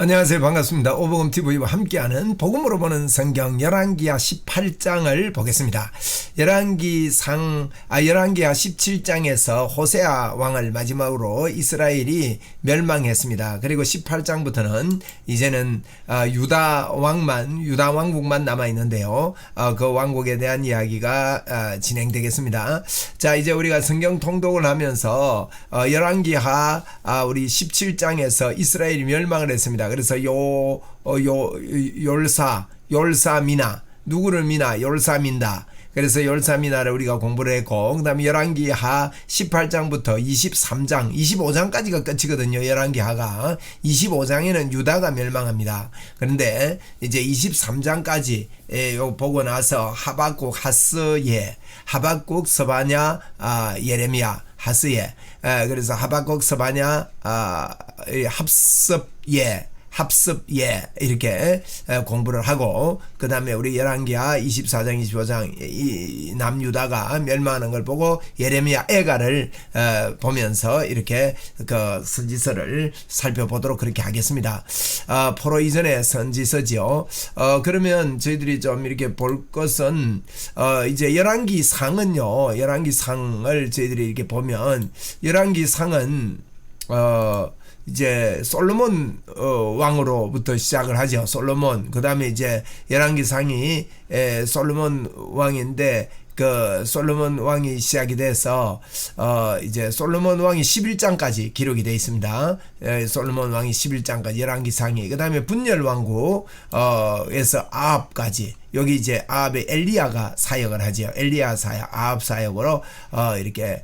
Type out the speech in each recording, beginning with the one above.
안녕하세요. 반갑습니다. 오복음TV와 함께하는 복음으로 보는 성경 열왕기하 18장을 보겠습니다. 열왕기하 17장에서 호세아 왕을 마지막으로 이스라엘이 멸망했습니다. 그리고 18장부터는 이제는 유다 왕국만 남아있는데요. 그 왕국에 대한 이야기가 진행되겠습니다. 자, 이제 우리가 성경 통독을 하면서 열왕기하 우리 17장에서 이스라엘이 멸망을 했습니다. 그래서 욜사미나 누구를 미나 욜사민다. 그래서 욜사미나를 우리가 공부를 했고, 그 다음에 열왕기하 18장부터 23장 25장까지가 끝이거든요. 열왕기하가 25장에는 유다가 멸망합니다. 그런데 이제 23장까지 보고 나서 하박국, 하스예, 하박국, 서바냐, 예레미야, 하스예, 그래서 하박국, 서바냐, 합습예 이렇게 공부를 하고, 그 다음에 우리 열왕기하 24장 25장 이 남유다가 멸망하는 걸 보고 예레미야 애가를 보면서 이렇게 그 선지서를 살펴보도록 그렇게 하겠습니다. 포로 이전의 선지서지요. 그러면 저희들이 좀 이렇게 볼 것은 이제 열왕기상은요, 열왕기상을 저희들이 이렇게 보면 열왕기상은 이제 솔로몬 왕으로부터 시작을 하죠. 솔로몬. 그 다음에 이제 열왕기상이 솔로몬 왕인데, 그 솔로몬 왕이 시작이 돼서 이제 솔로몬 왕이 11장까지 기록이 되어 있습니다. 솔로몬 왕이 11장까지 열왕기상이. 그 다음에 분열왕국에서 아합까지. 여기 이제 아합의 엘리야가 사역을 하지요. 엘리야 사역, 아합 사역으로 이렇게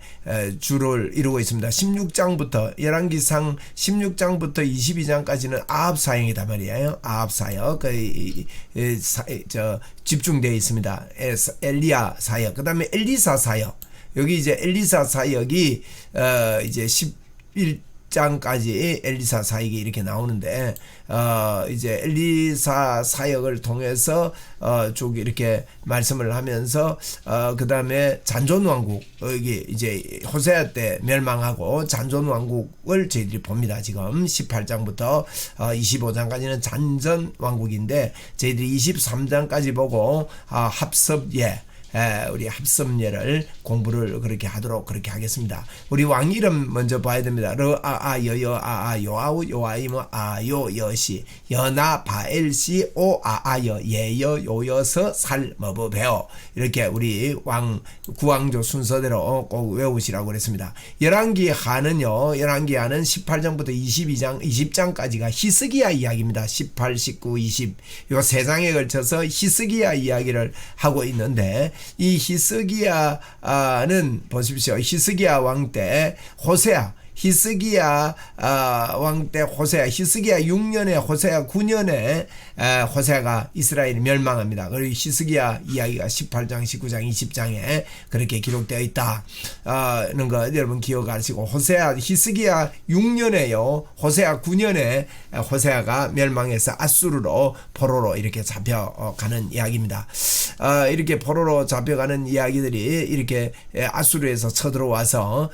주를 이루고 있습니다. 16장부터 열왕기상 16장부터 22장까지는 아합 사역이다 말이에요. 아합 사역 집중되어 있습니다. 엘리야 사역, 그 다음에 엘리사 사역. 여기 이제 엘리사 사역이 이제 11장까지 엘리사 사역이 이렇게 나오는데, 이제 엘리사 사역을 통해서 쭉 이렇게 말씀을 하면서 그 다음에 잔존왕국, 여기 이제 호세아 때 멸망하고 잔존왕국을 저희들이 봅니다. 지금 18장부터 25장까지는 잔존왕국인데, 저희들이 23장까지 보고 합섭예, 우리 합섭예를 공부를 그렇게 하도록 그렇게 하겠습니다. 우리 왕 이름 먼저 봐야 됩니다. 여아우 요아이모 아요 여시 여나 바엘시 오아아여 예여 요여서 살머버베어, 이렇게 우리 왕 구왕조 순서대로 꼭 외우시라고 그랬습니다. 열왕기하는요, 열왕기하는 18장부터 22장 20장까지가 히스기야 이야기입니다. 18, 19, 20 요 세 장에 걸쳐서 히스기야 이야기를 하고 있는데, 이 히스기야는 보십시오. 히스기야 왕 때 호세아, 히스기야 왕 때 호세아, 히스기야 6년에 호세아 9년에 호세아가 이스라엘이 멸망합니다. 그리고 히스기야 이야기가 18장, 19장, 20장에 그렇게 기록되어 있다는 거 여러분 기억하시고, 호세아 히스기야 6년에요, 호세아 9년에 호세아가 멸망해서 아수르로 포로로 이렇게 잡혀가는 이야기입니다. 이렇게 포로로 잡혀가는 이야기들이 이렇게 아수르에서 쳐들어와서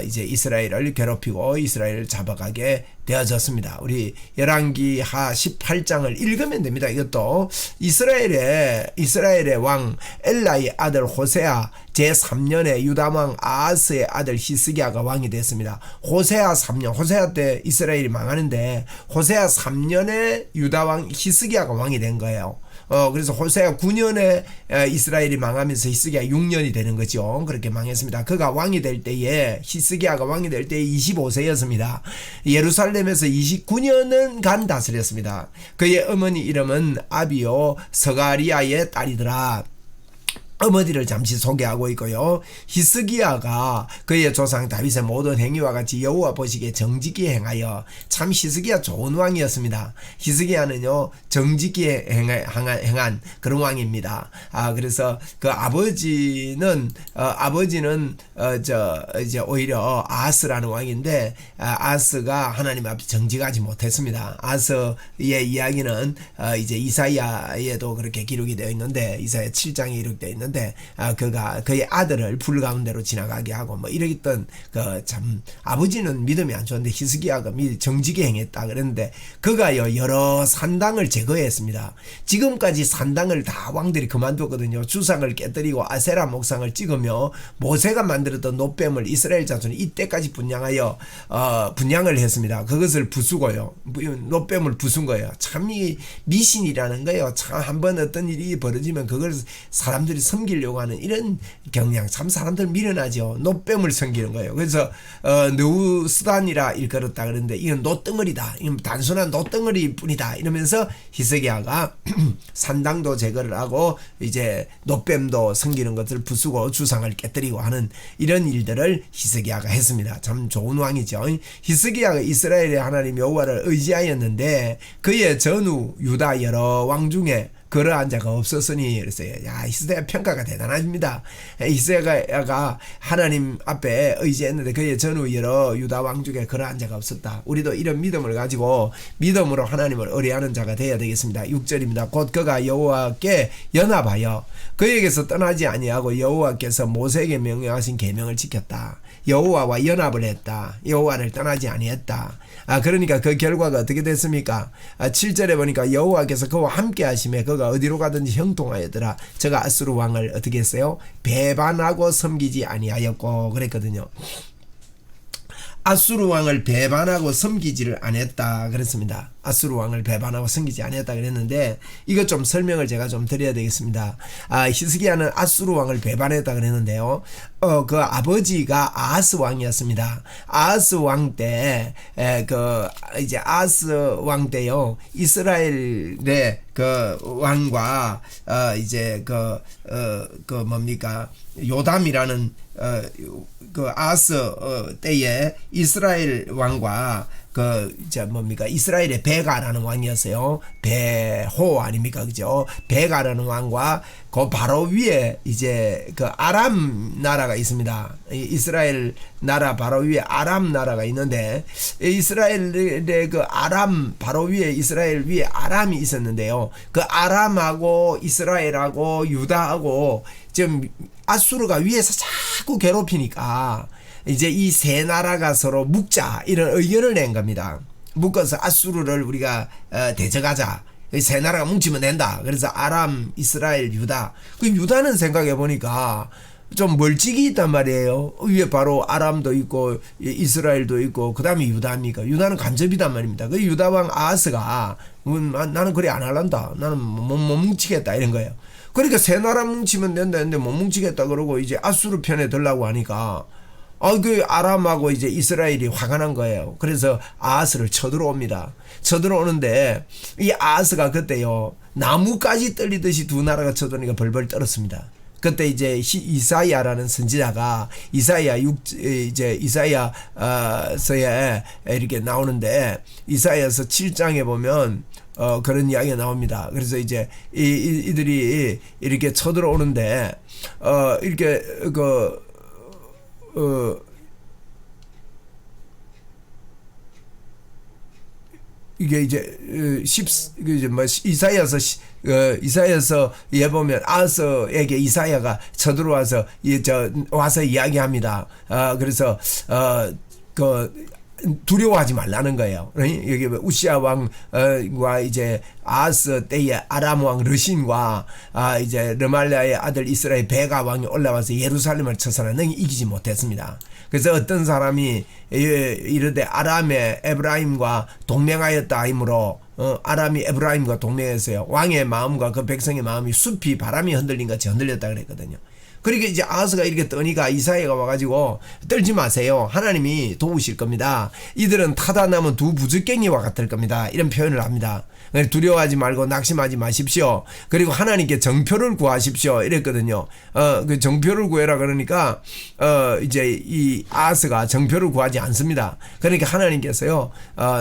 이제 이스라엘을 괴롭히고 이스라엘을 잡아가게 되어졌습니다. 우리 열왕기하 18장을 읽으면 됩니다. 이것도 이스라엘의 왕 엘라의 아들 호세아 제3년에 유다왕 아하스의 아들 히스기야가 왕이 됐습니다. 호세아 3년, 호세아 때 이스라엘이 망하는데 호세아 3년에 유다왕 히스기야가 왕이 된 거예요. 그래서 호세아 9년에 이스라엘이 망하면서 히스기야 6년이 되는 거죠. 그렇게 망했습니다. 그가 왕이 될 때에, 히스기야가 왕이 될 때에 25세였습니다. 예루살렘에서 29년간 다스렸습니다. 그의 어머니 이름은 아비요 스가리야의 딸이더라. 어머니를 잠시 소개하고 있고요. 히스기야가 그의 조상 다윗의 모든 행위와 같이 여호와 보시기에 정직히 행하여, 참 히스기야 좋은 왕이었습니다. 히스기야는요 정직히 행한 그런 왕입니다. 그래서 그 아버지는 이제 오히려 아하스라는 왕인데, 아하스가 하나님 앞에 정직하지 못했습니다. 아하스의 이야기는 이제 이사야에도 그렇게 기록이 되어 있는데, 이사야 7장에 기록되어 있는데, 있는데 그가 그의 아들을 불 가운데로 지나가게 하고 뭐 이랬던 그 참 아버지는 믿음이 안 좋은데 히스기야가 정직히 행했다 그랬는데 그가요 여러 산당을 제거했습니다. 지금까지 산당을 다 왕들이 그만뒀거든요. 주상을 깨뜨리고 아세라 목상을 찍으며 모세가 만들었던 노뱀을 이스라엘 자손이 이때까지 분양을 했습니다. 그것을 부수고요. 노뱀을 부순 거예요. 참 이 미신이라는 거예요. 참 한번 어떤 일이 벌어지면 그걸 사람들이 섬기려고 하는 이런 경향 참 사람들 미련하죠. 노뱀을 섬기는 거예요. 그래서 느우스단이라 일컬었다 그러는데 이건 노덩어리다. 이건 단순한 노덩어리 뿐이다. 이러면서 히스기야가 산당도 제거를 하고 이제 노뱀도 섬기는 것을 부수고 주상을 깨뜨리고 하는 이런 일들을 히스기야가 했습니다. 참 좋은 왕이죠. 히스기야가 이스라엘의 하나님 여호와를 의지하였는데 그의 전후 유다 여러 왕 중에 그러한 자가 없었으니 그랬어요. 야, 히스기야 평가가 대단합니다. 히스기야가 하나님 앞에 의지했는데 그의 전후 여러 유다 왕 중에 그러한 자가 없었다. 우리도 이런 믿음을 가지고 믿음으로 하나님을 의뢰하는 자가 되어야 되겠습니다. 6절입니다. 곧 그가 여호와께 연합하여 그에게서 떠나지 아니하고 여호와께서 모세에게 명령하신 계명을 지켰다. 여호와와 연합을 했다. 여호와를 떠나지 아니했다. 그러니까 그 결과가 어떻게 됐습니까? 7절에 보니까 여호와께서 그와 함께 하심에 그가 어디로 가든지 형통하였더라. 저가 아수르 왕을 어떻게 했어요? 배반하고 섬기지 아니하였고 그랬거든요. 아수르 왕을 배반하고 섬기지를 않았다 그랬습니다. 아수르 왕을 배반하고 섬기지 않았다 그랬는데 이것 좀 설명을 제가 좀 드려야 되겠습니다. 히스기야는 아수르 왕을 배반했다 그랬는데요. 그 아버지가 아하스 왕이었습니다. 아하스 왕 때 이제 아하스 왕 때요 이스라엘의 그 왕과 이제 뭡니까 요담이라는 그 아하스 때에 이스라엘 왕과 이스라엘의 베가라는 왕이었어요. 베호 아닙니까? 그죠? 베가라는 왕과 그 바로 위에 이제 그 아람 나라가 있습니다. 이스라엘 나라 바로 위에 아람 나라가 있는데 이스라엘의 그 아람 바로 위에 이스라엘 위에 아람이 있었는데요. 그 아람하고 이스라엘하고 유다하고 지금 아수르가 위에서 자꾸 괴롭히니까 이제 이 세 나라가 서로 묶자 이런 의견을 낸 겁니다. 묶어서 아수르를 우리가 대적하자. 세 나라가 뭉치면 된다. 그래서 아람, 이스라엘, 유다. 그 유다는 생각해 보니까 좀 멀찍이 있단 말이에요. 위에 바로 아람도 있고 이스라엘도 있고 그 다음에 유다입니까? 유다는 간접이단 말입니다. 그 유다왕 아하스가 나는 그래 안 할란다. 나는 못 뭉치겠다 이런 거예요. 그러니까 세 나라 뭉치면 된다 했는데 못 뭉치겠다 그러고 이제 아수르 편에 들라고 하니까 그 아람하고 이제 이스라엘이 화가 난 거예요. 그래서 아하스를 쳐들어옵니다. 쳐들어오는데 이 아하스가 그때요 나무까지 떨리듯이 두 나라가 쳐들어오니까 벌벌 떨었습니다. 그때 이제 이사야라는 선지자가 이사야서에 이렇게 나오는데 이사야서 7장에 보면 그런 이야기가 나옵니다. 그래서 이제 이들이 이렇게 쳐들어오는데 이렇게 이게 이제 이사야서에 보면 아하스에게 이사야가 쳐들어와서 와서 이야기합니다. 그래서 두려워하지 말라는 거예요. 여기 우시아 왕과 이제 아하스 때의 아람 왕 르신과 이제 르말랴의 아들 이스라엘 베가 왕이 올라와서 예루살렘을 쳐서는 능히 이기지 못했습니다. 그래서 어떤 사람이 이르되 아람의 에브라임과 동맹하였다 하므로 아람이 에브라임과 동맹했어요. 왕의 마음과 그 백성의 마음이 숲이 바람이 흔들린 같이 흔들렸다 그랬거든요. 그러니까 이제 아하스가 이렇게 떠니까 이사야가 와가지고 떨지 마세요. 하나님이 도우실 겁니다. 이들은 타다 남은 두 부즈깽이와 같을 겁니다. 이런 표현을 합니다. 두려워하지 말고 낙심하지 마십시오. 그리고 하나님께 정표를 구하십시오. 이랬거든요. 그 정표를 구해라 그러니까 이제 이 아하스가 정표를 구하지 않습니다. 그러니까 하나님께서요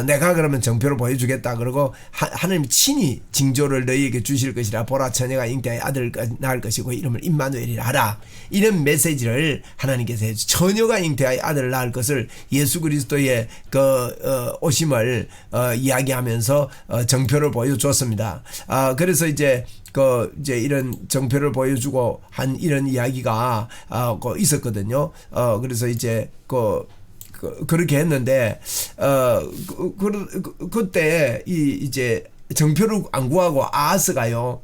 내가 그러면 정표를 보여주겠다 그러고 하나님 친히 징조를 너희에게 주실 것이라. 보라 처녀가 잉태하여 아들을 낳을 것이고 이름을 임마누엘이라 하라. 있다. 이런 메시지를 하나님께서 처녀가 잉태하여 아들을 낳을 것을 예수 그리스도의 오심을 이야기하면서 정표를 보여줬습니다. 그래서 이제 이런 정표를 보여주고 한 이런 이야기가 있었거든요. 그래서 이제 그렇게 했는데 그때 이제 정표를 안 구하고 아하스가요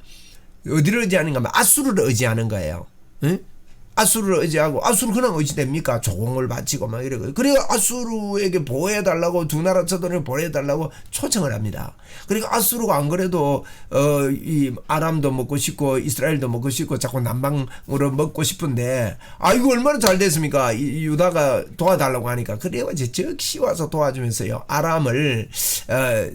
어디를 의지하는가 하면 아수르를 의지하는 거예요. 응? 아수르를 의지하고 아수르 그냥 의지됩니까? 조공을 바치고 막 이러고 그리고 아수르에게 보호해달라고 두 나라 쳐들을 보호해달라고 초청을 합니다. 그러니까 아수르가 안 그래도 이 아람도 먹고 싶고 이스라엘도 먹고 싶고 자꾸 남방으로 먹고 싶은데 이거 얼마나 잘 됐습니까? 이 유다가 도와달라고 하니까 그래요 이제 즉시 와서 도와주면서요 아람을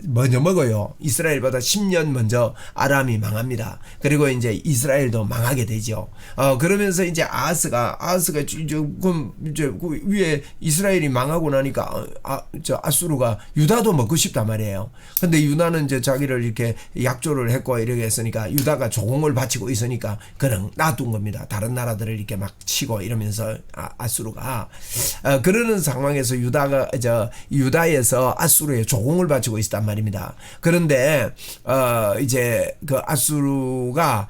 먼저 먹어요. 이스라엘보다 10년 먼저 아람이 망합니다. 그리고 이제 이스라엘도 망하게 되죠. 그러면서 이제 아하스가 조금 이제 그 위에 이스라엘이 망하고 나니까 아수르가 유다도 먹고 싶단 말이에요. 근데 유다는 이제 자기를 이렇게 약조를 했고 이렇게 했으니까 유다가 조공을 바치고 있으니까 그냥 놔둔 겁니다. 다른 나라들을 이렇게 막 치고 이러면서 아수르가 그러는 상황에서 유다에서 아수르에 조공을 바치고 있었단 말입니다. 그런데 이제 그 아수르가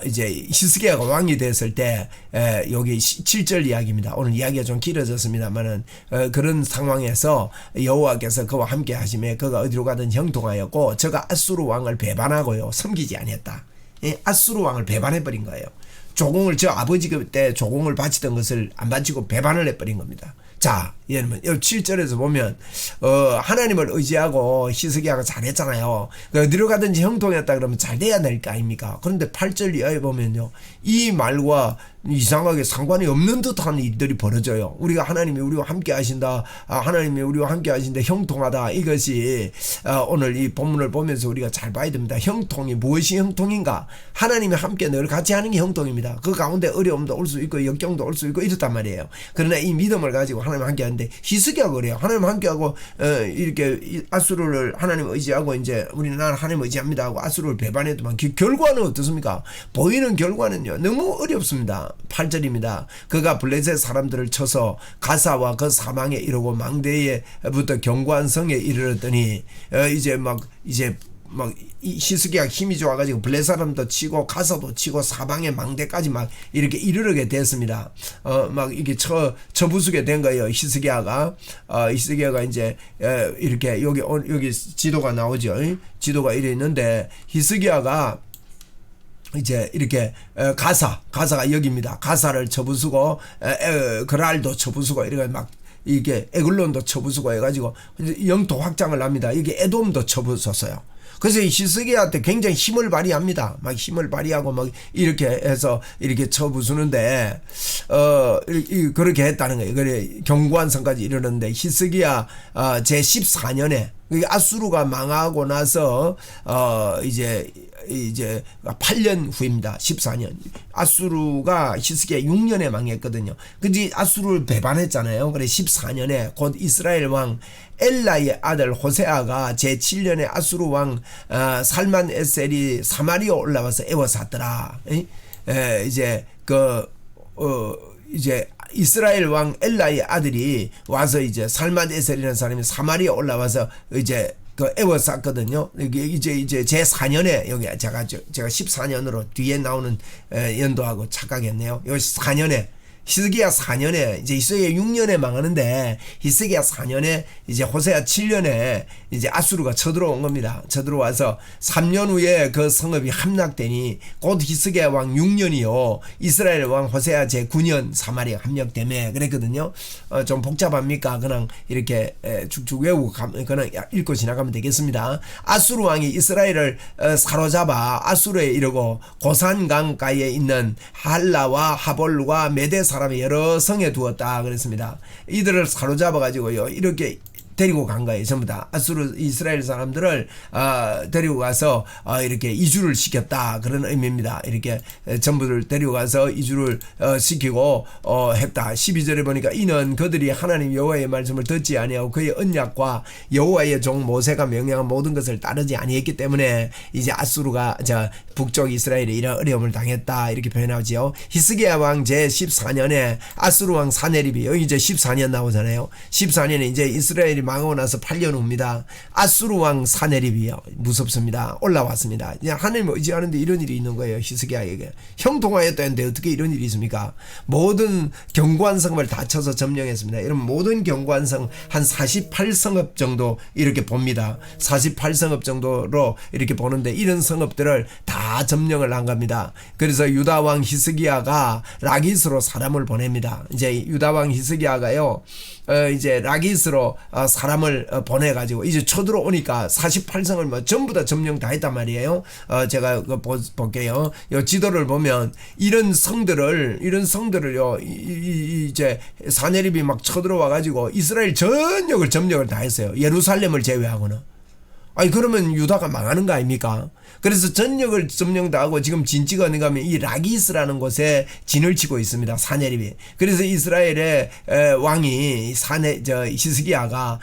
이제 히스기야가 왕이 됐을 때 여기 7절 이야기입니다. 오늘 이야기가 좀 길어졌습니다만은 그런 상황에서 여호와께서 그와 함께 하심에 그가 어디로 가든 형통하였고 저가 아수르 왕을 배반하고요 섬기지 아니했다. 아수르 왕을 배반해버린 거예요. 조공을 저 아버지 그때 조공을 바치던 것을 안 바치고 배반을 해버린 겁니다. 자, 여러분, 7절에서 보면, 하나님을 의지하고 히스기야가 잘했잖아요. 어디로 가든지 형통했다 그러면 잘 돼야 될 거 아닙니까? 그런데 8절 이하에 보면요. 이 말과 이상하게 상관이 없는 듯한 일들이 벌어져요. 우리가 하나님이 우리와 함께 하신다. 하나님이 우리와 함께 하신다. 형통하다. 이것이 오늘 이 본문을 보면서 우리가 잘 봐야 됩니다. 형통이 무엇이 형통인가? 하나님이 함께 늘 같이 하는 게 형통입니다. 그 가운데 어려움도 올 수 있고 역경도 올 수 있고 이렇단 말이에요. 그러나 이 믿음을 가지고 하나님 함께 하는데 히스기야가 그래요. 하나님 함께 하고 이렇게 아수르를 하나님 의지하고 이제 우리는 하나님 의지합니다 하고 아수르를 배반해도만 결과는 어떻습니까? 보이는 결과는요. 너무 어렵습니다. 8절입니다. 그가 블레셋 사람들을 쳐서 가사와 그 사망에 이르고 망대에부터 견고한 성에 이르렀더니 이제 막 이 히스기야 힘이 좋아가지고 블레셋 사람도 치고 가사도 치고 사방의 망대까지 막 이렇게 이르르게 됐습니다. 막 이게 처부수게 된 거예요. 히스기야가 이제 이렇게 여기 지도가 나오죠. 지도가 이래 있는데 히스기야가 이제 이렇게 가사가 여기입니다. 가사를 쳐부수고 그랄도 쳐부수고 이렇게 막 이게 에글론도 쳐부수고 해가지고 영토 확장을 합니다. 이게 에돔도 쳐부sus어요. 그래서 히스기야한테 굉장히 힘을 발휘합니다. 막 힘을 발휘하고 막 이렇게 해서 이렇게 쳐부수는데 그렇게 했다는 거예요. 그래 견고한 성까지 이르는데 히스기야 제 14년에 아수르가 망하고 나서 이제 8년 후입니다. 14년. 아수르가 히스기야 6년에 망했거든요. 근데 아수르를 배반했잖아요. 그래 14년에 곧 이스라엘 왕 엘라의 아들 호세아가 제7년에 아수르 왕 살만 에셀이 사마리아 올라와서 애워쌌더라. 이제 이제 이스라엘 왕 엘라의 아들이 와서 이제 살만 에셀이라는 사람이 사마리아 올라와서 이제 애워쌌거든요. 이제 제 4년에 여기 제가 14년으로 뒤에 나오는 연도하고 착각했네요. 여기 4년에 히스기야 4년에 이제 히스기야 6년에 망하는데 히스기야 4년에 이제 호세아 7년에 이제 아수르가 쳐들어온 겁니다. 쳐들어와서 3년 후에 그 성읍이 함락되니 곧 히스기야 왕 6년이요 이스라엘 왕 호세아 제 9년 사마리아 함락되매 그랬거든요. 좀 복잡합니까? 그냥 이렇게 쭉쭉 외우고 그냥 읽고 지나가면 되겠습니다. 아수르 왕이 이스라엘을 사로잡아 아수르에 이르고 고산강가에 있는 할라와 하볼과 메대 사람이 여러 성에 두었다 그랬습니다. 이들을 사로잡아 가지고요 이렇게 데리고 간 거예요. 전부 다 아수르 이스라엘 사람들을 데리고 가서 이렇게 이주를 시켰다 그런 의미입니다. 이렇게 전부를 데리고 가서 이주를 시키고 했다. 12절에 보니까 이는 그들이 하나님 여호와의 말씀을 듣지 아니하고 그의 언약과 여호와의 종 모세가 명령한 모든 것을 따르지 아니했기 때문에 이제 아수르가 북쪽 이스라엘에 이런 어려움을 당했다 이렇게 표현하지요. 히스기야 왕 제 14년에 아수르 왕 사네립이 여기 이제 14년 나오잖아요. 14년에 이제 이스라엘이 망하고 나서 8년 후입니다. 아수르 왕 사네립이요. 무섭습니다. 올라왔습니다. 그냥 하나님을 의지하는데 이런 일이 있는 거예요. 히스기야에게 형통하였다는데 어떻게 이런 일이 있습니까? 모든 견고한 성읍을 다 쳐서 점령했습니다. 이런 모든 견고한 성 한 48성읍 정도 이렇게 봅니다. 48성읍 정도로 이렇게 보는데 이런 성읍들을 다 점령을 한 겁니다. 그래서 유다 왕 히스기야가 라기스로 사람을 보냅니다. 이제 유다 왕 히스기야가요. 이제 라기스로 사람을 보내가지고 이제 쳐들어오니까 48성을 뭐 전부 다 점령 다 했단 말이에요. 제가 볼게요. 요 지도를 보면 이런 성들을요 이제 사네립이 막 쳐들어와가지고 이스라엘 전역을 점령을 다 했어요. 예루살렘을 제외하고는. 아니 그러면 유다가 망하는 거 아닙니까? 그래서 전역을 점령 다 하고 지금 진지가 어딘가 하면 이 라기스라는 곳에 진을 치고 있습니다. 사네립이. 그래서 이스라엘의 왕이 히스기야가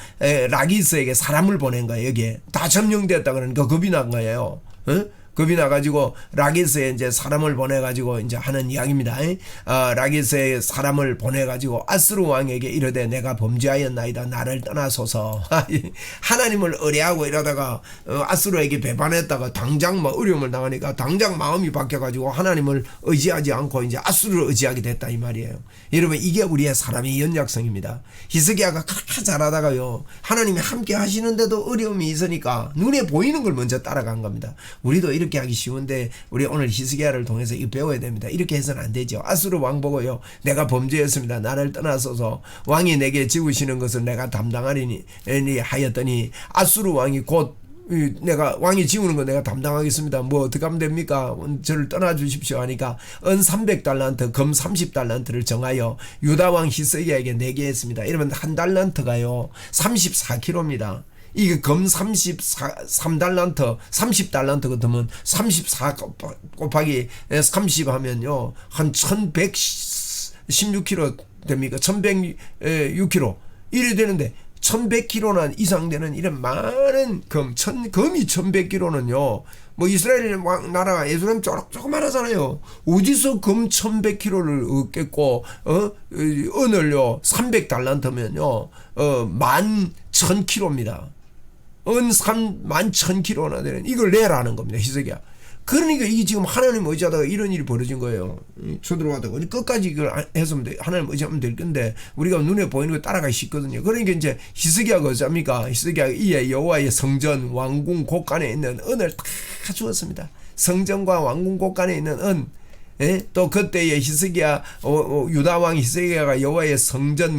라기스에게 사람을 보낸 거예요. 여기에 다 점령되었다 그러니까 겁이 난 거예요. 겁이 나가지고 라기스에 이제 사람을 보내가지고 이제 하는 이야기입니다. 라기스에 사람을 보내가지고 아수르 왕에게 이르되 내가 범죄하였나이다 나를 떠나소서. 하나님을 의뢰하고 이러다가 아수르에게 배반했다가 당장 뭐 어려움을 당하니까 당장 마음이 바뀌어가지고 하나님을 의지하지 않고 이제 아수르를 의지하게 됐다 이 말이에요. 여러분 이게 우리의 사람의 연약성입니다. 히스기야가 그렇게 잘하다가요 하나님이 함께 하시는데도 어려움이 있으니까 눈에 보이는 걸 먼저 따라간 겁니다. 우리도 이렇게 하기 쉬운데 우리 오늘 히스기야를 통해서 이거 배워야 됩니다. 이렇게 해서는 안 되죠. 아수르 왕 보고요 내가 범죄했습니다. 나를 떠나소서 왕이 내게 지우시는 것을 내가 담당하리니 하였더니 아수르 왕이 곧 내가 왕이 지우는 거 내가 담당하겠습니다. 뭐 어떻게 하면 됩니까? 저를 떠나주십시오 하니까 은 300달란트 금 30달란트를 정하여 유다 왕 히스기야에게 내게 했습니다. 이러면 한 달란트가요 34kg입니다. 이게 금 33달란트 30달란트 같으면 34 곱하기 30 하면요 한 1116kg 됩니까? 1106kg 이래 되는데 1100kg나 이상 되는 이런 많은 금이 1100kg는요 뭐 이스라엘 나라가 예루살렘 조그만하잖아요. 어디서 금 1100kg를 얻겠고 은을요 300달란트면요 11,000kg입니다. 은 31,000kg나 되는 이걸 내라는 겁니다. 히스기야. 그러니까 이게 지금 하나님 의지하다가 이런 일이 벌어진 거예요. 쳐들어가다가 끝까지 이걸 했으면 돼. 하나님 의지하면 될 건데 우리가 눈에 보이는 거 따라가기 쉽거든요. 그러니까 이제 히스기야가 어쩌합니까? 히스기야가 이에 여호와의 성전 왕궁 곳간에 있는 은을 다 주었습니다. 성전과 왕궁 곳간에 있는 은. 또 그때의 히스기야 유다 왕 히스기야가 여호와의 성전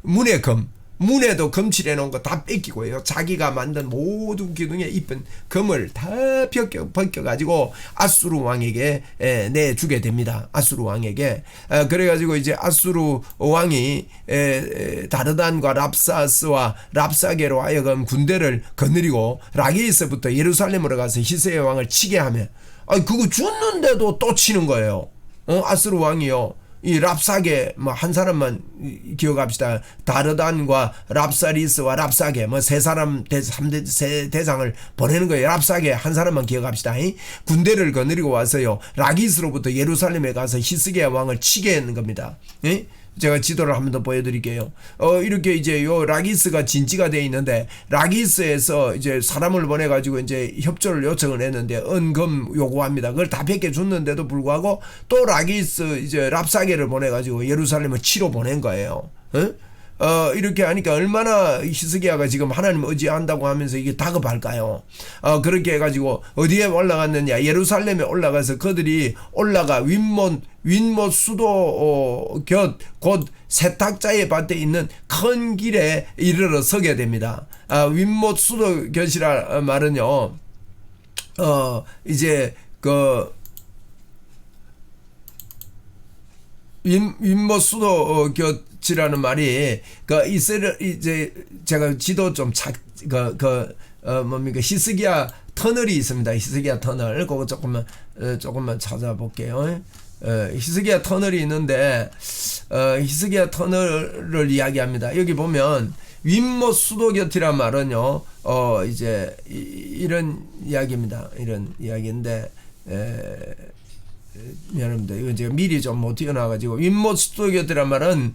문의 금 문에도 금칠해 놓은 거 다 뺏기고요. 자기가 만든 모든 기둥에 이쁜 금을 다 벗겨가지고 아수르 왕에게 내주게 됩니다. 아수르 왕에게. 그래가지고 이제 아수르 왕이 다르단과 랍사스와 랍사게로 하여금 군대를 거느리고 라기스부터 예루살렘으로 가서 히스기야 왕을 치게 하면 그거 죽는데도 또 치는 거예요. 아수르 왕이요. 이 랍사게 뭐 한 사람만 기억합시다. 다르단과 랍사리스와 랍사게 뭐 세 사람 세 대장을 보내는 거예요. 랍사게 한 사람만 기억합시다. 군대를 거느리고 와서요 라기스로부터 예루살렘에 가서 히스기야 왕을 치게 하는 겁니다. 제가 지도를 한 번 더 보여드릴게요. 이렇게 이제 요 라기스가 진지가 되어 있는데 라기스에서 이제 사람을 보내가지고 이제 협조를 요청을 했는데 은금 요구합니다. 그걸 다 베껴줬는데도 불구하고 또 라기스 이제 랍사게를 보내가지고 예루살렘을 치러 보낸 거예요. 이렇게 하니까 얼마나 히스기야가 지금 하나님 의지한다고 하면서 이게 다급할까요? 그렇게 해가지고 어디에 올라갔느냐? 예루살렘에 올라가서 그들이 올라가 윗못 수도 곧 세탁자의 밭에 있는 큰 길에 이르러 서게 됩니다. 윗못 수도 곁이라 말은요, 이제 윗못 수도 곁 수도곁이라는 말이 그 이스라엘 이제 제가 지도 좀 뭡니까 히스기야 터널이 있습니다. 히스기야 터널 그거 조금만 찾아볼게요. 히스기야 터널이 있는데 히스기야 터널을 이야기합니다. 여기 보면 윗못 수도곁이란 말은요. 이제 이런 이야기입니다. 이런 이야기인데 미안합니다. 이건 제가 미리 좀 못 띄어놔가지고 윗못 수도곁이란 말은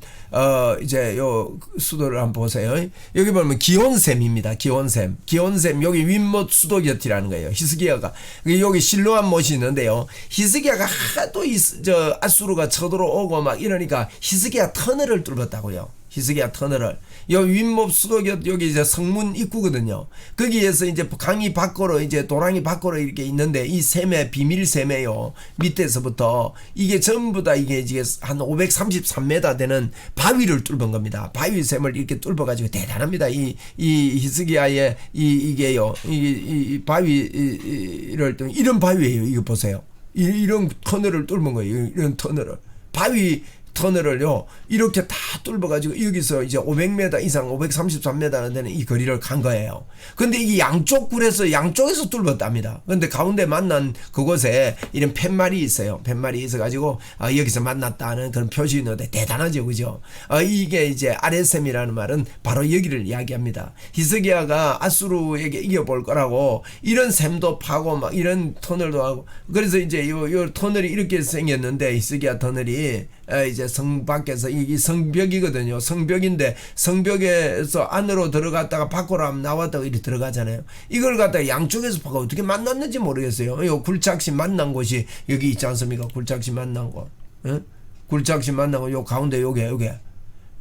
이제 요 수도를 한번 보세요. 여기 보면 기온샘입니다. 기온샘 여기 윗못 수도곁이라는 거예요. 히스기야가 여기 실로암 못이 있는데요. 히스기야가 하도 저 아수르가 쳐들어오고 막 이러니까 히스기야 터널을 뚫었다고요. 히스기야 터널을 요 윗못 수도곁 여기 이제 성문 입구거든요. 거기에서 이제 강이 밖으로 이제 도랑이 밖으로 이렇게 있는데 이 샘의 비밀 샘에요. 밑에서부터 이게 전부 다 이게 한 533m 되는 바위를 뚫은 겁니다. 바위 샘을 이렇게 뚫어가지고 대단합니다. 이 히스기야의 이게요. 이 바위를 이런 바위예요. 이거 보세요. 이런 터널을 뚫은 거예요. 이런 터널을 바위 터널을요 이렇게 다 뚫어가지고 여기서 이제 500m 이상 533m 되는 이 거리를 간 거예요. 근데 이게 양쪽 굴에서 양쪽에서 뚫었답니다. 근데 가운데 만난 그곳에 이런 팻말이 있어요. 팻말이 있어가지고 여기서 만났다는 그런 표시 있는데 대단하죠, 그죠? 이게 이제 아레셈이라는 말은 바로 여기를 이야기합니다. 히스기야가 아수르에게 이겨볼 거라고 이런 샘도 파고 막 이런 터널도 하고 그래서 이제 요 터널이 이렇게 생겼는데 히스기야 터널이 이제 성 밖에서 이 성벽이거든요. 성벽인데 성벽에서 안으로 들어갔다가 밖으로 나왔다가 이렇게 들어가잖아요. 이걸 갖다가 양쪽에서 파고 어떻게 만났는지 모르겠어요. 요 굴착신 만난 곳이 여기 있지 않습니까? 굴착신 만난 곳. 응? 굴착신 만난 곳 요 가운데 요게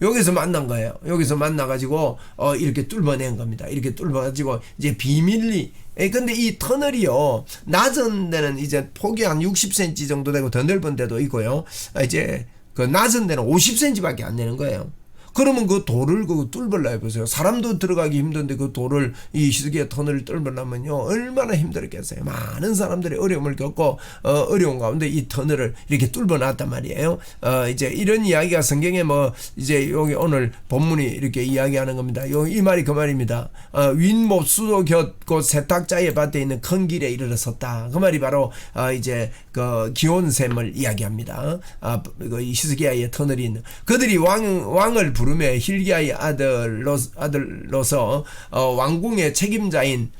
여기서 만난 거예요. 여기서 만나가지고 이렇게 뚫어낸 겁니다. 이렇게 뚫어가지고 이제 비밀리. 근데 이 터널이요 낮은 데는 이제 폭이 한 60cm 정도 되고 더 넓은 데도 있고요. 이제 그 낮은 데는 50cm밖에 안 되는 거예요. 그러면 그 돌을 뚫으려 해보세요. 사람도 들어가기 힘든데 그 돌을 이 히스기야 터널을 뚫으려면요 얼마나 힘들었겠어요. 많은 사람들이 어려움을 겪고 어려운 가운데 이 터널을 이렇게 뚫어놨단 말이에요. 이제 이런 이야기가 성경에 뭐 이제 여기 오늘 본문이 이렇게 이야기하는 겁니다. 이 말이 그 말입니다. 윗못 수도곁 곧 세탁자의 밭에 있는 큰 길에 이르렀었다. 그 말이 바로 이제 그 기온샘을 이야기합니다. 그 히스기야의 터널이 있는 그들이 왕을 부르며 힐기야의 아들로서 왕궁의 책임자인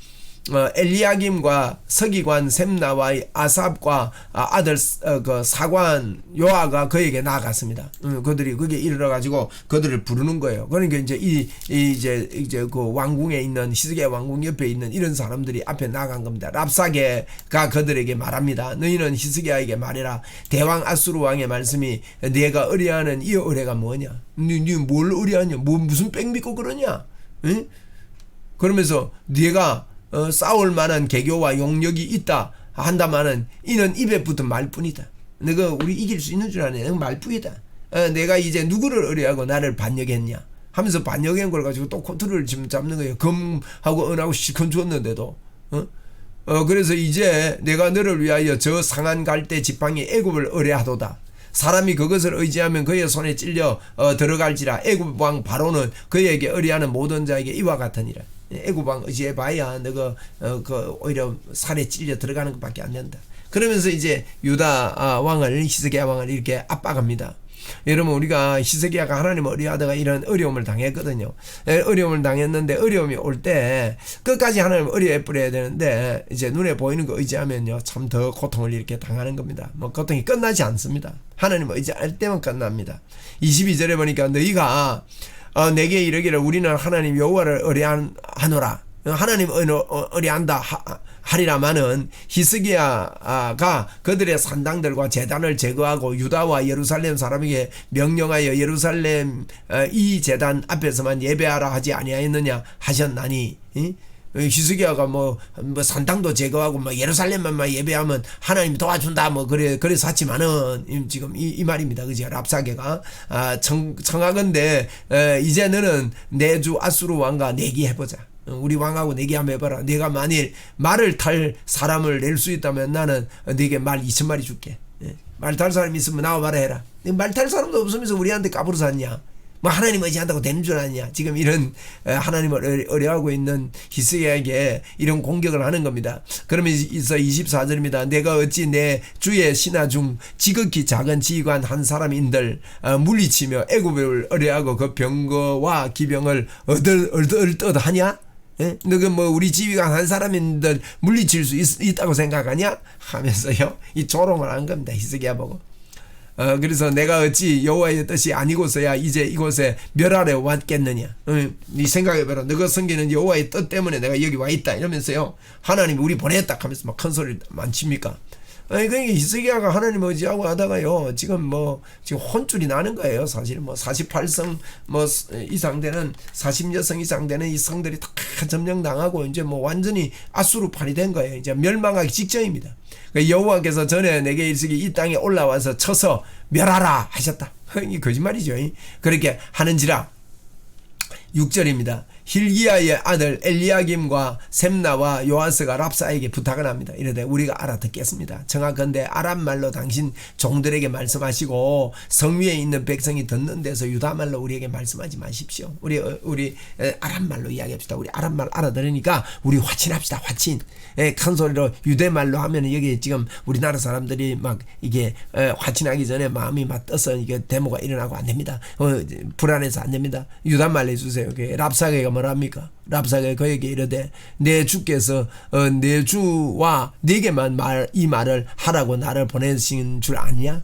엘리야김과 서기관 셈나와 아삽과 아들 그 사관 요아가 그에게 나아갔습니다. 그들이 거기에 이르러 가지고 그들을 부르는 거예요. 그러니까 이제 이제 그 왕궁에 있는 히스기야 왕궁 옆에 있는 이런 사람들이 앞에 나간 겁니다. 랍사게가 그들에게 말합니다. 너희는 히스기야에게 말해라. 대왕 아수르 왕의 말씀이 네가 의뢰하는 이 의뢰가 뭐냐? 네 뭘 의뢰하냐? 무슨 뺑 믿고 그러냐? 응? 그러면서 네가 싸울 만한 개교와 용력이 있다 한다마는 이는 입에 붙은 말뿐이다. 너가 우리 이길 수 있는 줄 아네. 말뿐이다. 내가 이제 누구를 의뢰하고 나를 반역했냐 하면서 반역한 걸 가지고 또 코트를 지금 잡는 거예요. 금하고 은하고 시큰 줬는데도 그래서 이제 내가 너를 위하여 저 상한 갈대 지팡이 애굽을 의뢰하도다. 사람이 그것을 의지하면 그의 손에 찔려 들어갈지라. 애굽 왕 바로는 그에게 의뢰하는 모든 자에게 이와 같으니라. 애굽왕 의지해봐야 너가 오히려 살에 찔려 들어가는 것밖에 안 된다. 그러면서 이제 유다 왕을 히스기야 왕을 이렇게 압박합니다. 여러분 우리가 히스기야가 하나님을 의뢰하다가 이런 어려움을 당했거든요. 어려움을 당했는데 어려움이 올 때 끝까지 하나님을 의뢰해 버려야 되는데 이제 눈에 보이는 거 의지하면요 참 더 고통을 이렇게 당하는 겁니다. 뭐 고통이 끝나지 않습니다. 하나님을 의지할 때만 끝납니다. 22절에 보니까 너희가 내게 이르기를 우리는 하나님 여호와를 의뢰하노라. 하나님 의뢰한다 하리라마는 히스기야가 그들의 산당들과 제단을 제거하고 유다와 예루살렘 사람에게 명령하여 예루살렘 이 제단 앞에서만 예배하라 하지 아니하였느냐 하셨나니. 히스기야가 뭐 산당도 제거하고 뭐 예루살렘만 예배하면 하나님 도와준다 뭐 그래 샀지만은 지금 이 말입니다. 그지? 랍사게가 청하건대 이제 너는 내 주 아수르 왕과 내기해보자. 우리 왕하고 내기 한번 해봐라. 내가 만일 말을 탈 사람을 낼 수 있다면 나는 네게 말 2,000마리 줄게. 말 탈 사람 있으면 나와 말해라. 말 탈 사람도 없으면서 우리한테 까불어 샀냐? 뭐 하나님 의지한다고 되는 줄 아냐. 지금 이런 하나님을 어려워하고 있는 히스기야에게 이런 공격을 하는 겁니다. 그러면서 24절입니다. 내가 어찌 내 주의 신하 중 지극히 작은 지휘관 한 사람인들 물리치며 애굽을 어려워하고 그 병거와 기병을 얻하냐? 너가 뭐 우리 지휘관 한 사람인들 물리칠 수 있다고 생각하냐? 하면서요 이 조롱을 한 겁니다. 히스기야 보고. 그래서 내가 어찌 여호와의 뜻이 아니고서야 이제 이곳에 멸하러 왔겠느냐. 네 생각해봐라. 너가 섬기는 여호와의 뜻 때문에 내가 여기 와 있다 이러면서요 하나님이 우리 보냈다 하면서 막 큰 소리를 안 칩니까? 그러니까 히스기야가 하나님 의지하고 하다가요 지금 혼쭐이 나는 거예요. 사실 뭐 48성 뭐 이상 되는 40여성 이상 되는 이 성들이 다 점령당하고 이제 뭐 완전히 아수르판이 된 거예요. 이제 멸망하기 직전입니다. 여호와께서 전에 내게 이르시기 이 땅에 올라와서 쳐서 멸하라 하셨다. 이 거짓말이죠. 그렇게 하는지라. 6절입니다. 힐기야의 아들 엘리야김과 셈나와 요아스가 랍사에게 부탁을 합니다. 이르되 우리가 알아듣겠습니다. 정확한데 아람 말로 당신 종들에게 말씀하시고 성 위에 있는 백성이 듣는 데서 유다 말로 우리에게 말씀하지 마십시오. 우리 아람 말로 이야기합시다. 우리 아람 말 알아들으니까 우리 화친합시다. 화친. 큰 소리로 유대 말로 하면 여기 지금 우리나라 사람들이 막 이게 화친하기 전에 마음이 막 떠서 이게 데모가 일어나고 안 됩니다. 불안해서 안 됩니다. 유다 말로 해주세요. 랍사게가 뭐랍니까? 랍사게 그에게 이르되 내 주께서 내 주와 네게만 이 말을 하라고 나를 보내신 줄 아니냐?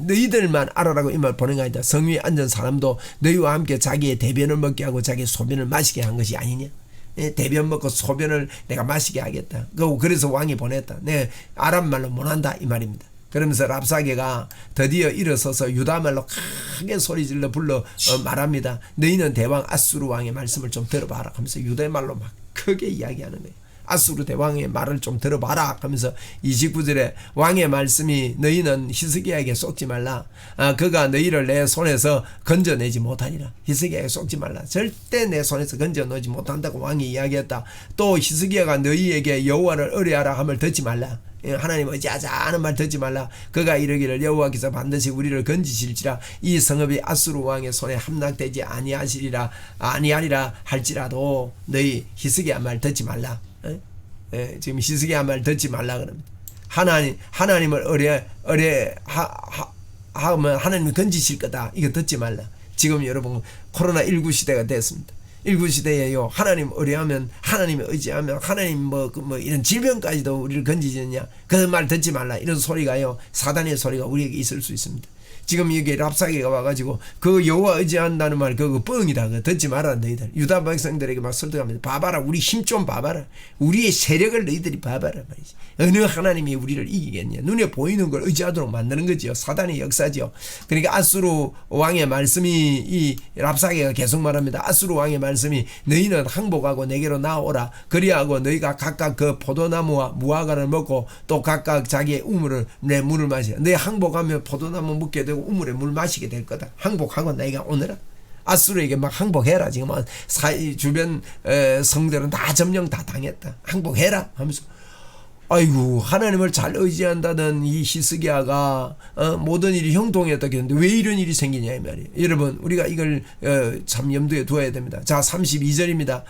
너희들만 알아라고 이 말 보낸 거 아니다. 성 위에 앉은 사람도 너희와 함께 자기의 대변을 먹게 하고 자기의 소변을 마시게 한 것이 아니냐? 대변 먹고 소변을 내가 마시게 하겠다. 그래서 왕이 보냈다. 내 아람 말로 못한다 이 말입니다. 그러면서 랍사게가 드디어 일어서서 유다 말로 크게 소리질러 불러 말합니다. 너희는 대왕 아수르 왕의 말씀을 좀 들어봐라 하면서 유대 말로 막 크게 이야기하는 거예요. 아수르 대왕의 말을 좀 들어봐라 하면서 29절에 왕의 말씀이 너희는 히스기야에게 쏟지 말라. 그가 너희를 내 손에서 건져내지 못하니라. 히스기야에게 쏟지 말라. 절대 내 손에서 건져내지 못한다고 왕이 이야기했다. 또 히스기야가 너희에게 여호와를 의뢰하라 함을 듣지 말라. 하나님 의지하자 하는 말 듣지 말라. 그가 이르기를 여호와께서 반드시 우리를 건지실지라 이 성읍이 아수르 왕의 손에 함락되지 아니하리라 할지라도 너희 히스기야 말 듣지 말라. 지금 히스기야 말 듣지 말라 그럽니다. 하나님을 의뢰하면 하나님이 건지실 거다. 이거 듣지 말라. 지금 여러분 코로나19 시대가 됐습니다. 19시대에요. 하나님 의뢰하면 하나님을 의지하면 하나님 뭐 이런 질병까지도 우리를 건지느냐. 그 말 듣지 말라. 이런 소리가요. 사단의 소리가 우리에게 있을 수 있습니다. 지금 여기 랍사게가 와가지고 그 여호와 의지한다는 말 그거 뻥이다. 그거 듣지 마라 너희들. 유다 백성들에게 막 설득합니다. 봐봐라. 우리 힘 좀 봐봐라. 우리의 세력을 너희들이 봐봐라 말이지. 어느 하나님이 우리를 이기겠냐. 눈에 보이는 걸 의지하도록 만드는 거지요. 사단의 역사지요. 그러니까 아수르 왕의 말씀이 이 랍사게가 계속 말합니다. 아수르 왕의 말씀이 너희는 항복하고 내게로 나오라. 그리하고 너희가 각각 그 포도나무와 무화과를 먹고 또 각각 자기의 우물을 내 물을 마시라. 너희 항복하면 포도나무 먹게 되고 우물에 물 마시게 될 거다. 항복하고 너희가 오너라. 아수르에게 막 항복해라. 지금 주변 성들은 다 점령 다 당했다. 항복해라 하면서 아이고 하나님을 잘 의지한다던 이 히스기야가 모든 일이 형통했다고 했는데 왜 이런 일이 생기냐 이 말이에요. 여러분 우리가 이걸 참 염두에 두어야 됩니다. 자 32절입니다.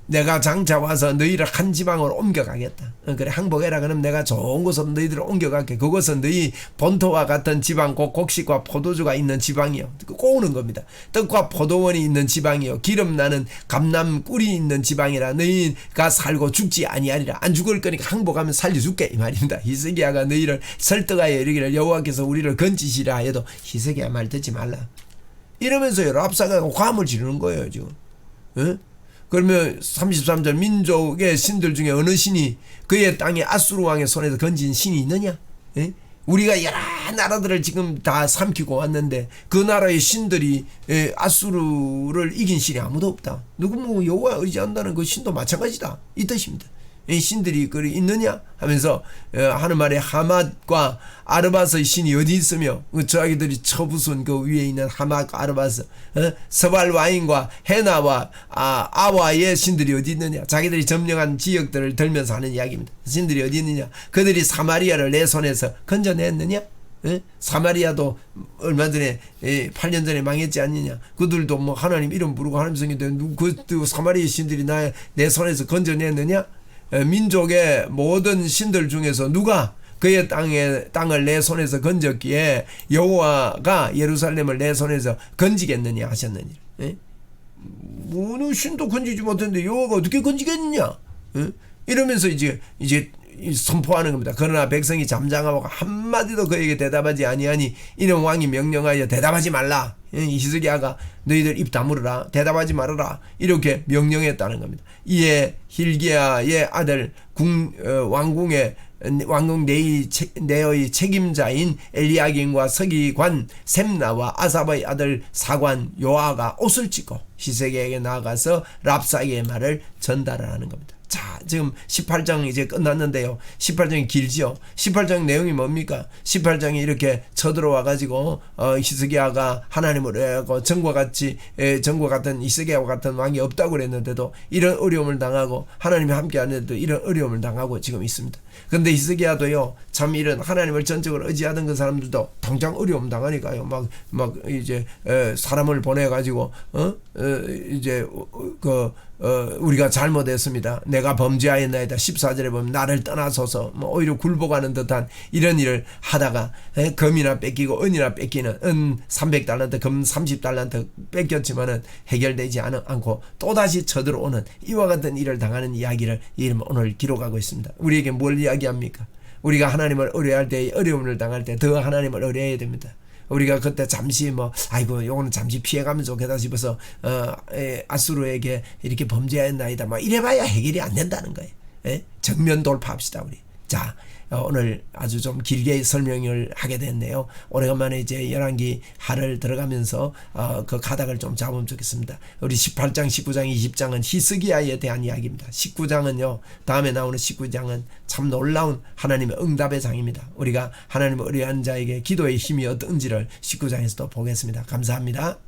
내가 장차 와서 너희를 한 지방으로 옮겨가겠다. 그래 항복해라. 그럼 내가 좋은 곳으로 너희들을 옮겨갈게. 그것은 너희 본토와 같은 지방 곧 곡식과 포도주가 있는 지방이요. 꼬우는 겁니다. 떡과 포도원이 있는 지방이요. 기름 나는 감람 꿀이 있는 지방이라 너희가 살고 죽지 아니하리라. 안 죽을 거니까 항복하면 살려줄게 이 말입니다. 히스기야가 너희를 설득하여 이르기를 여호와께서 우리를 건지시라 해도 히스기야 말 듣지 말라. 이러면서요 랍사게가 과음을 지르는 거예요 지금. 그러면 33절 민족의 신들 중에 어느 신이 그의 땅에 아수르 왕의 손에서 건진 신이 있느냐? 우리가 여러 나라들을 지금 다 삼키고 왔는데 그 나라의 신들이 아수르를 이긴 신이 아무도 없다. 누구 여호와 의지한다는 그 신도 마찬가지다. 이 뜻입니다. 이 신들이 그리 있느냐 하면서 하는 말에 하맛과 아르바스의 신이 어디 있으며 저아기들이 처부순 그 위에 있는 하맛과 아르바스 서발 와인과 헤나와 아와의 신들이 어디 있느냐. 자기들이 점령한 지역들을 들면서 하는 이야기입니다. 신들이 어디 있느냐. 그들이 사마리아를 내 손에서 건져냈느냐. 예? 사마리아도 얼마 전에 8년 전에 망했지 않느냐. 그들도 뭐 하나님 이름 부르고 하나님 성인데 그 사마리아 신들이 내 손에서 건져냈느냐. 민족의 모든 신들 중에서 누가 그의 땅을 내 손에서 건졌기에 여호와가 예루살렘을 내 손에서 건지겠느냐 하셨느니라. 예? 어느 신도 건지지 못했는데 여호와가 어떻게 건지겠느냐. 예? 이러면서 이제 선포하는 겁니다. 그러나 백성이 잠잠하고 한마디도 그에게 대답하지 아니하니 이는 왕이 명령하여 대답하지 말라. 히스기야가 너희들 입 다물어라. 대답하지 말아라. 이렇게 명령했다는 겁니다. 이에 hil기야의 아들 왕궁 내의 책임자인 엘리야긴과 서기관 셈나와 아삽의 아들 사관 요아가 옷을 찢고 히스기야에게 나아가서 랍사게의 말을 전달하는 겁니다. 자, 지금 18장 이제 끝났는데요. 18장이 길지요. 18장 내용이 뭡니까? 18장이 이렇게 쳐들어와 가지고 히스기야가 하나님을 의하고 전과 같은 히스기야와 같은 왕이 없다고 그랬는데도 이런 어려움을 당하고 하나님이 함께 하는데도 이런 어려움을 당하고 지금 있습니다. 그런데 히스기야도요, 참 이런 하나님을 전적으로 의지하던 그 사람들도 당장 어려움 당하니까요. 막 이제 사람을 보내 가지고 우리가 잘못했습니다. 내가 범죄하였나이다. 14절에 보면 나를 떠나소서, 오히려 굴복하는 듯한 이런 일을 하다가 금이나 뺏기고 은이나 뺏기는 은 300달란트, 금 30달란트 뺏겼지만은 해결되지 않고 또다시 쳐들어오는 이와 같은 일을 당하는 이야기를 오늘 기록하고 있습니다. 우리에게 뭘 이야기합니까? 우리가 하나님을 의뢰할 때, 어려움을 당할 때 더 하나님을 의뢰해야 됩니다. 우리가 그때 잠시 아이고 요거는 잠시 피해가면 좋겠다 싶어서 아수르에게 이렇게 범죄했나이다 이래봐야 해결이 안 된다는 거예요. 정면 돌파합시다 우리. 자, 오늘 아주 좀 길게 설명을 하게 됐네요. 오래간만에 이제 열왕기 하를 들어가면서 그 가닥을 좀 잡으면 좋겠습니다. 우리 18장, 19장, 20장은 히스기야에 대한 이야기입니다. 19장은요, 다음에 나오는 19장은 참 놀라운 하나님의 응답의 장입니다. 우리가 하나님을 의뢰하는 자에게 기도의 힘이 어떤지를 19장에서도 보겠습니다. 감사합니다.